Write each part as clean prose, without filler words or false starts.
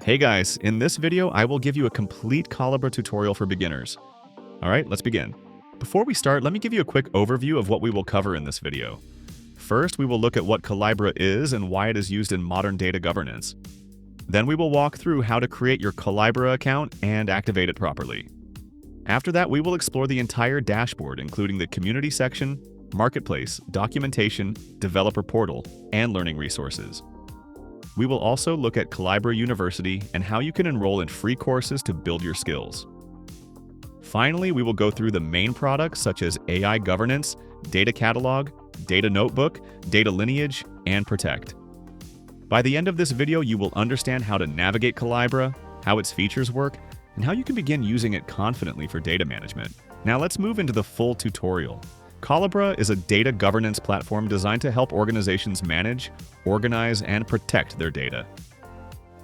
Hey guys, in this video I will give you a complete Collibra tutorial for beginners. Alright, let's begin. Before we start, let me give you a quick overview of what we will cover in this video. First, we will look at what Collibra is and why it is used in modern data governance. Then we will walk through how to create your Collibra account and activate it properly. After that, we will explore the entire dashboard, including the community section, marketplace, documentation, developer portal, and learning resources. We will also look at Collibra University and how you can enroll in free courses to build your skills. Finally, we will go through the main products such as AI governance, data catalog, data notebook, data lineage, and protect. By the end of this video, you will understand how to navigate Collibra, how its features work, and how you can begin using it confidently for data management. Now let's move into the full tutorial. Collibra is a data governance platform designed to help organizations manage, organize, and protect their data.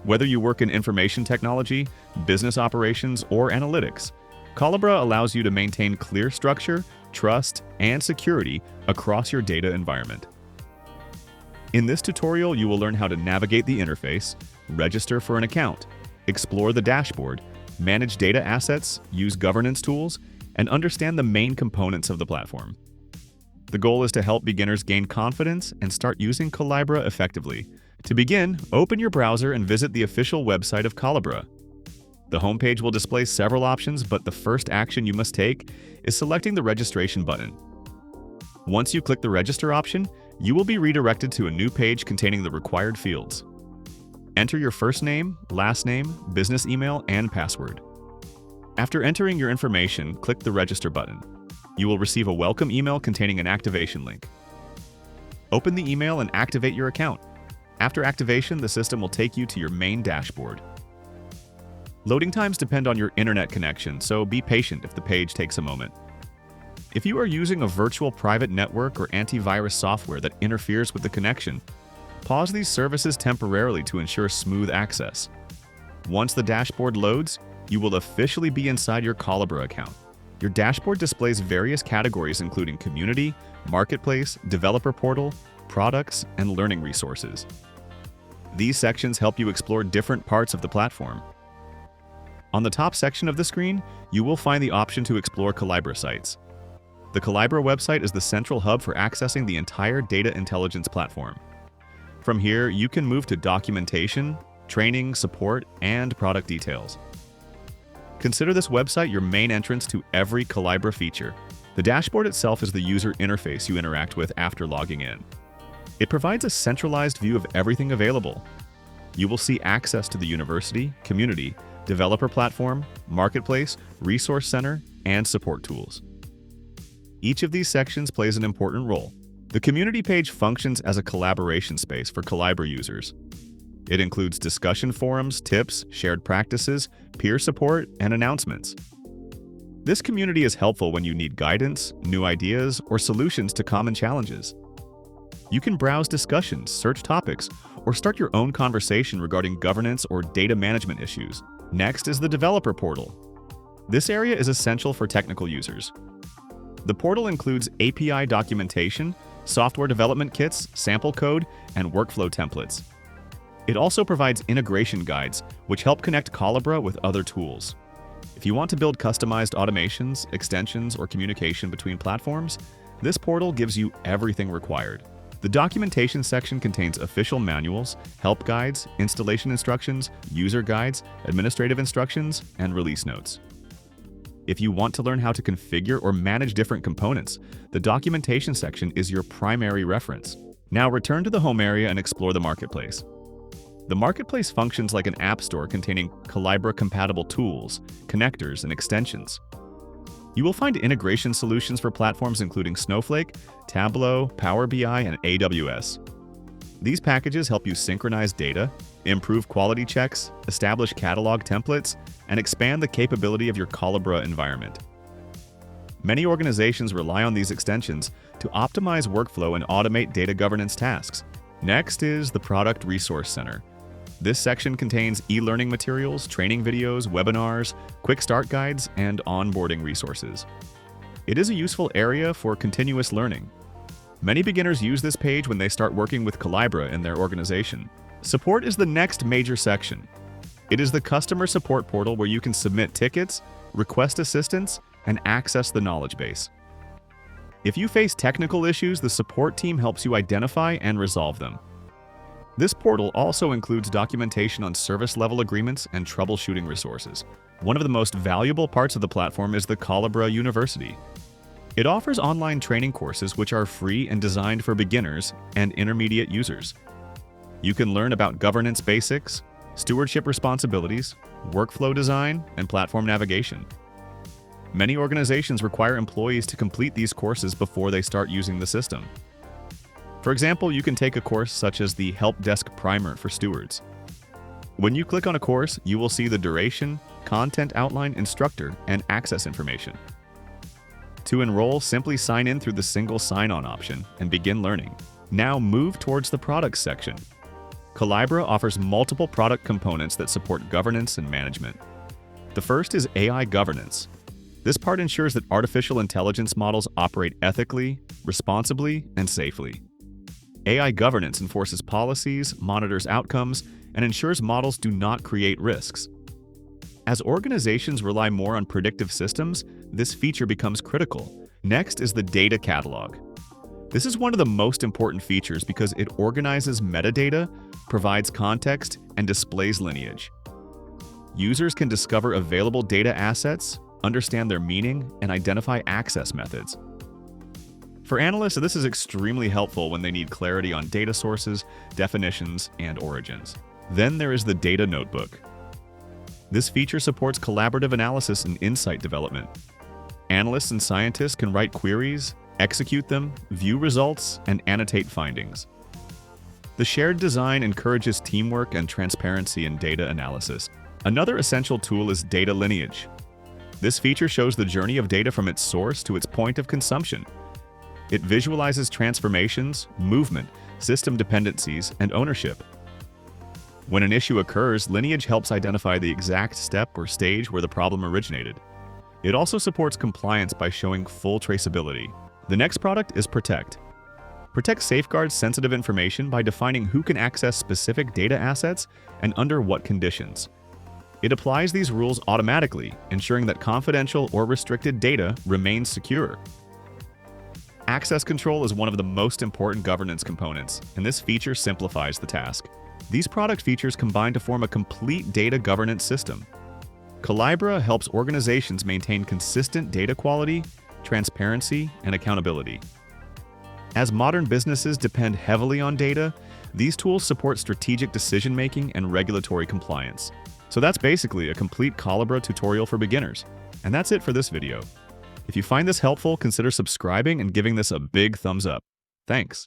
Whether you work in information technology, business operations, or analytics, Collibra allows you to maintain clear structure, trust, and security across your data environment. In this tutorial, you will learn how to navigate the interface, register for an account, explore the dashboard, manage data assets, use governance tools, and understand the main components of the platform. The goal is to help beginners gain confidence and start using Collibra effectively. To begin, open your browser and visit the official website of Collibra. The homepage will display several options, but the first action you must take is selecting the registration button. Once you click the register option, you will be redirected to a new page containing the required fields. Enter your first name, last name, business email, and password. After entering your information, click the register button. You will receive a welcome email containing an activation link. Open the email and activate your account. After activation, the system will take you to your main dashboard. Loading times depend on your internet connection, so be patient if the page takes a moment. If you are using a virtual private network or antivirus software that interferes with the connection, pause these services temporarily to ensure smooth access. Once the dashboard loads, you will officially be inside your Collibra account. Your dashboard displays various categories including community, marketplace, developer portal, products, and learning resources. These sections help you explore different parts of the platform. On the top section of the screen, you will find the option to explore Collibra sites. The Collibra website is the central hub for accessing the entire data intelligence platform. From here, you can move to documentation, training, support, and product details. Consider this website your main entrance to every Collibra feature. The dashboard itself is the user interface you interact with after logging in. It provides a centralized view of everything available. You will see access to the university, community, developer platform, marketplace, resource center, and support tools. Each of these sections plays an important role. The community page functions as a collaboration space for Collibra users. It includes discussion forums, tips, shared practices, peer support, and announcements. This community is helpful when you need guidance, new ideas, or solutions to common challenges. You can browse discussions, search topics, or start your own conversation regarding governance or data management issues. Next is the developer portal. This area is essential for technical users. The portal includes API documentation, software development kits, sample code, and workflow templates. It also provides integration guides, which help connect Collibra with other tools. If you want to build customized automations, extensions, or communication between platforms, this portal gives you everything required. The documentation section contains official manuals, help guides, installation instructions, user guides, administrative instructions, and release notes. If you want to learn how to configure or manage different components, the documentation section is your primary reference. Now return to the home area and explore the marketplace. The marketplace functions like an app store containing Collibra-compatible tools, connectors, and extensions. You will find integration solutions for platforms including Snowflake, Tableau, Power BI, and AWS. These packages help you synchronize data, improve quality checks, establish catalog templates, and expand the capability of your Collibra environment. Many organizations rely on these extensions to optimize workflow and automate data governance tasks. Next is the Product Resource Center. This section contains e-learning materials, training videos, webinars, quick start guides, and onboarding resources. It is a useful area for continuous learning. Many beginners use this page when they start working with Collibra in their organization. Support is the next major section. It is the customer support portal where you can submit tickets, request assistance, and access the knowledge base. If you face technical issues, the support team helps you identify and resolve them. This portal also includes documentation on service-level agreements and troubleshooting resources. One of the most valuable parts of the platform is the Collibra University. It offers online training courses which are free and designed for beginners and intermediate users. You can learn about governance basics, stewardship responsibilities, workflow design, and platform navigation. Many organizations require employees to complete these courses before they start using the system. For example, you can take a course such as the Help Desk Primer for Stewards. When you click on a course, you will see the duration, content outline, instructor, and access information. To enroll, simply sign in through the single sign-on option and begin learning. Now move towards the products section. Collibra offers multiple product components that support governance and management. The first is AI governance. This part ensures that artificial intelligence models operate ethically, responsibly, and safely. AI governance enforces policies, monitors outcomes, and ensures models do not create risks. As organizations rely more on predictive systems, this feature becomes critical. Next is the data catalog. This is one of the most important features because it organizes metadata, provides context, and displays lineage. Users can discover available data assets, understand their meaning, and identify access methods. For analysts, this is extremely helpful when they need clarity on data sources, definitions, and origins. Then there is the Data Notebook. This feature supports collaborative analysis and insight development. Analysts and scientists can write queries, execute them, view results, and annotate findings. The shared design encourages teamwork and transparency in data analysis. Another essential tool is data lineage. This feature shows the journey of data from its source to its point of consumption. It visualizes transformations, movement, system dependencies, and ownership. When an issue occurs, lineage helps identify the exact step or stage where the problem originated. It also supports compliance by showing full traceability. The next product is Protect. Protect safeguards sensitive information by defining who can access specific data assets and under what conditions. It applies these rules automatically, ensuring that confidential or restricted data remains secure. Access control is one of the most important governance components, and this feature simplifies the task. These product features combine to form a complete data governance system. Collibra helps organizations maintain consistent data quality, transparency, and accountability. As modern businesses depend heavily on data, these tools support strategic decision-making and regulatory compliance. So that's basically a complete Collibra tutorial for beginners. And that's it for this video. If you find this helpful, consider subscribing and giving this a big thumbs up. Thanks.